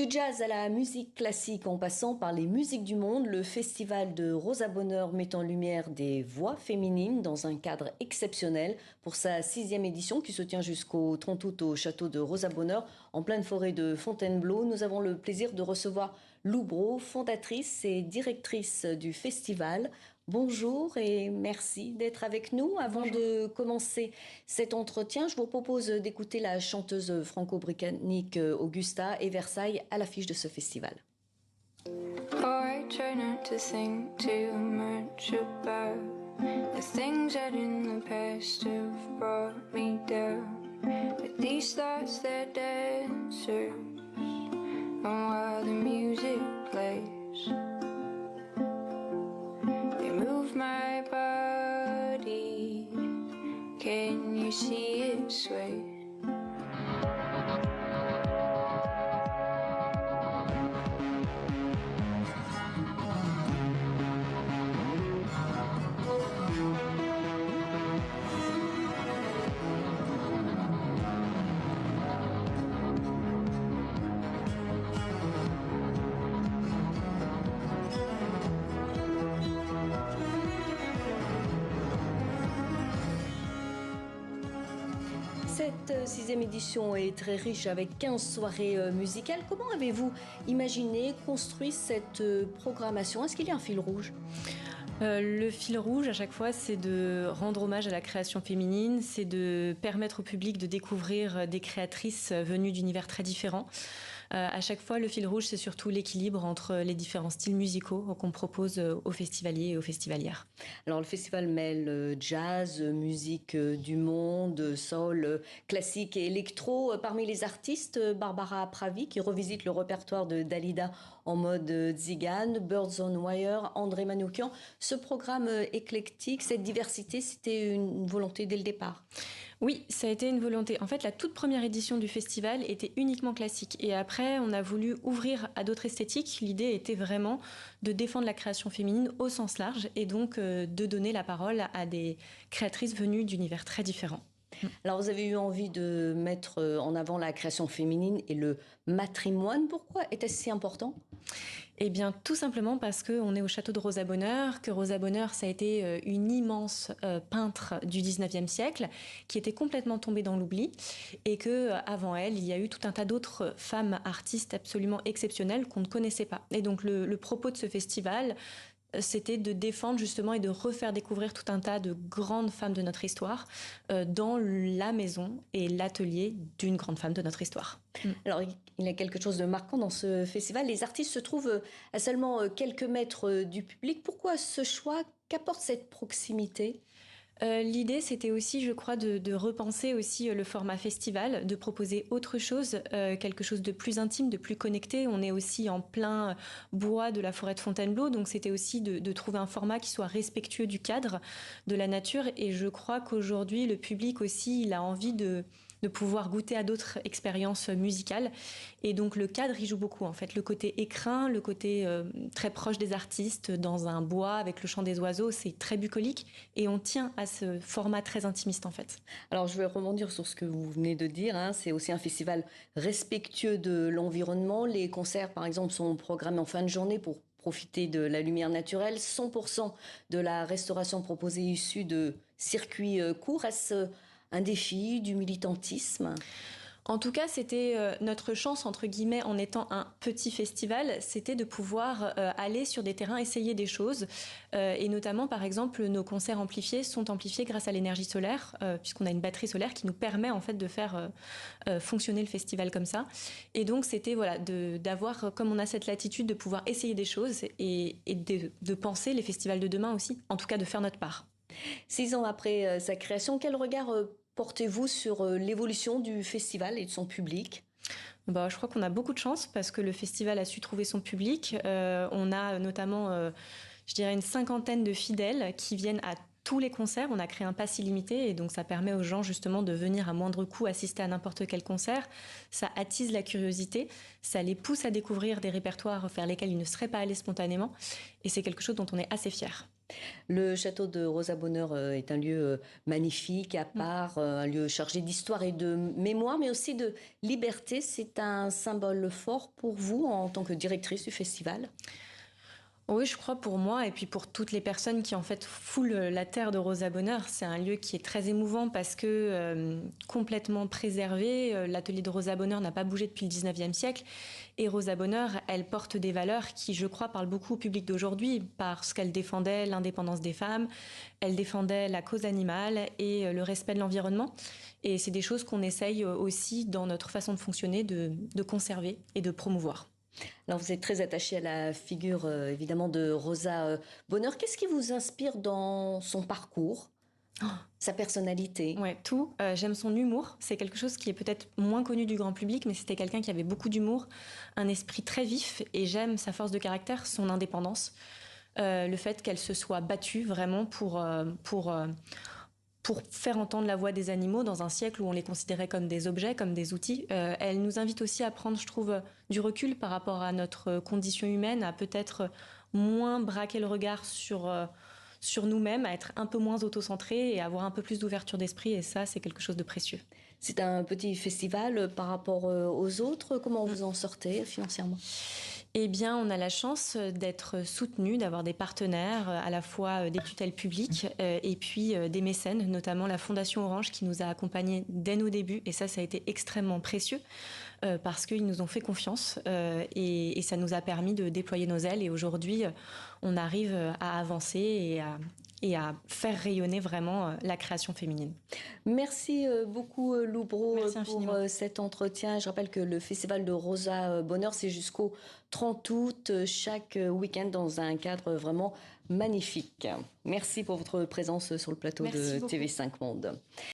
Du jazz à la musique classique en passant par les musiques du monde, le festival de Rosa Bonheur met en lumière des voix féminines dans un cadre exceptionnel pour sa 6e édition qui se tient jusqu'au 30 août au château de Rosa Bonheur en pleine forêt de Fontainebleau. Nous avons le plaisir de recevoir Lou Brault, fondatrice et directrice du festival. Bonjour et merci d'être avec nous. Avant de commencer cet entretien, je vous propose d'écouter la chanteuse franco-britannique Augusta et Versailles à l'affiche de ce festival. Oh, I try not to think too much about the things that in the past have brought me down. But these thoughts, they're dancers, and while the music plays, they move my body. Can you see it sway? Cette 6e édition est très riche avec 15 soirées musicales. Comment avez-vous imaginé, construit cette programmation? Est-ce qu'il y a un fil rouge? Le fil rouge à chaque fois, c'est de rendre hommage à la création féminine, c'est de permettre au public de découvrir des créatrices venues d'univers très différents. À chaque fois, le fil rouge, c'est surtout l'équilibre entre les différents styles musicaux qu'on propose aux festivaliers et aux festivalières. Alors, le festival mêle jazz, musique du monde, soul, classique et électro. Parmi les artistes, Barbara Pravi, qui revisite le répertoire de Dalida en mode Zigane, Birds on Wire, André Manoukian. Ce programme éclectique, cette diversité, c'était une volonté dès le départ? Oui, ça a été une volonté. En fait, la toute première édition du festival était uniquement classique. Et après, on a voulu ouvrir à d'autres esthétiques. L'idée était vraiment de défendre la création féminine au sens large et donc de donner la parole à des créatrices venues d'univers très différents. Alors, vous avez eu envie de mettre en avant la création féminine et le matrimoine. Pourquoi était-ce si important? Eh bien, tout simplement parce qu'on est au château de Rosa Bonheur, que Rosa Bonheur, ça a été une immense peintre du 19e siècle qui était complètement tombée dans l'oubli et que avant elle, il y a eu tout un tas d'autres femmes artistes absolument exceptionnelles qu'on ne connaissait pas. Et donc, le propos de ce festival, c'était de défendre justement et de refaire découvrir tout un tas de grandes femmes de notre histoire dans la maison et l'atelier d'une grande femme de notre histoire. Alors, il y a quelque chose de marquant dans ce festival. Les artistes se trouvent à seulement quelques mètres du public. Pourquoi ce choix? Qu'apporte cette proximité? L'idée, c'était aussi, je crois, de repenser aussi le format festival, de proposer autre chose, quelque chose de plus intime, de plus connecté. On est aussi en plein bois de la forêt de Fontainebleau, donc c'était aussi de trouver un format qui soit respectueux du cadre, de la nature. Et je crois qu'aujourd'hui, le public aussi, il a envie de pouvoir goûter à d'autres expériences musicales. Et donc le cadre, il joue beaucoup en fait. Le côté écrin, le côté très proche des artistes, dans un bois avec le chant des oiseaux, c'est très bucolique. Et on tient à ce format très intimiste en fait. Alors je vais rebondir sur ce que vous venez de dire. C'est aussi un festival respectueux de l'environnement. Les concerts par exemple sont programmés en fin de journée pour profiter de la lumière naturelle. 100% de la restauration proposée issue de circuits courts. Est-ce un défi, du militantisme? En tout cas, c'était notre chance, entre guillemets, en étant un petit festival, c'était de pouvoir aller sur des terrains, essayer des choses. Et notamment, par exemple, nos concerts amplifiés sont amplifiés grâce à l'énergie solaire, puisqu'on a une batterie solaire qui nous permet en fait de faire fonctionner le festival comme ça. Et donc, c'était voilà, d'avoir, comme on a cette latitude, de pouvoir essayer des choses et de penser les festivals de demain aussi, en tout cas de faire notre part. 6 ans après sa création, quel regard portez-vous sur l'évolution du festival et de son public? Je crois qu'on a beaucoup de chance parce que le festival a su trouver son public. On a notamment, je dirais, une 50aine de fidèles qui viennent à tous les concerts. On a créé un pass illimité et donc ça permet aux gens justement de venir à moindre coût assister à n'importe quel concert. Ça attise la curiosité, ça les pousse à découvrir des répertoires vers lesquels ils ne seraient pas allés spontanément et c'est quelque chose dont on est assez fiers. Le château de Rosa Bonheur est un lieu magnifique, à part, un lieu chargé d'histoire et de mémoire, mais aussi de liberté. C'est un symbole fort pour vous en tant que directrice du festival? Oui, je crois pour moi et puis pour toutes les personnes qui en fait foulent la terre de Rosa Bonheur. C'est un lieu qui est très émouvant parce que complètement préservé. L'atelier de Rosa Bonheur n'a pas bougé depuis le 19e siècle. Et Rosa Bonheur, elle porte des valeurs qui, je crois, parlent beaucoup au public d'aujourd'hui parce qu'elle défendait l'indépendance des femmes, elle défendait la cause animale et le respect de l'environnement. Et c'est des choses qu'on essaye aussi dans notre façon de fonctionner de conserver et de promouvoir. Alors vous êtes très attaché à la figure évidemment de Rosa Bonheur. Qu'est-ce qui vous inspire dans son parcours, sa personnalité? Ouais, tout. J'aime son humour. C'est quelque chose qui est peut-être moins connu du grand public, mais c'était quelqu'un qui avait beaucoup d'humour, un esprit très vif, et j'aime sa force de caractère, son indépendance, le fait qu'elle se soit battue vraiment pour faire entendre la voix des animaux dans un siècle où on les considérait comme des objets, comme des outils. Elle nous invite aussi à prendre, je trouve, du recul par rapport à notre condition humaine, à peut-être moins braquer le regard sur nous-mêmes, à être un peu moins autocentré et à avoir un peu plus d'ouverture d'esprit. Et ça, c'est quelque chose de précieux. C'est un petit festival par rapport aux autres. Comment vous en sortez financièrement? Eh bien, on a la chance d'être soutenu, d'avoir des partenaires, à la fois des tutelles publiques et puis des mécènes, notamment la Fondation Orange qui nous a accompagnés dès nos débuts. Et ça a été extrêmement précieux parce qu'ils nous ont fait confiance et ça nous a permis de déployer nos ailes. Et aujourd'hui, on arrive à avancer et à faire rayonner vraiment la création féminine. Merci beaucoup Lou Brault pour infiniment. cet entretien. Je rappelle que le festival de Rosa Bonheur, c'est jusqu'au 30 août, chaque week-end dans un cadre vraiment magnifique. Merci pour votre présence sur le plateau de beaucoup. TV5 Monde.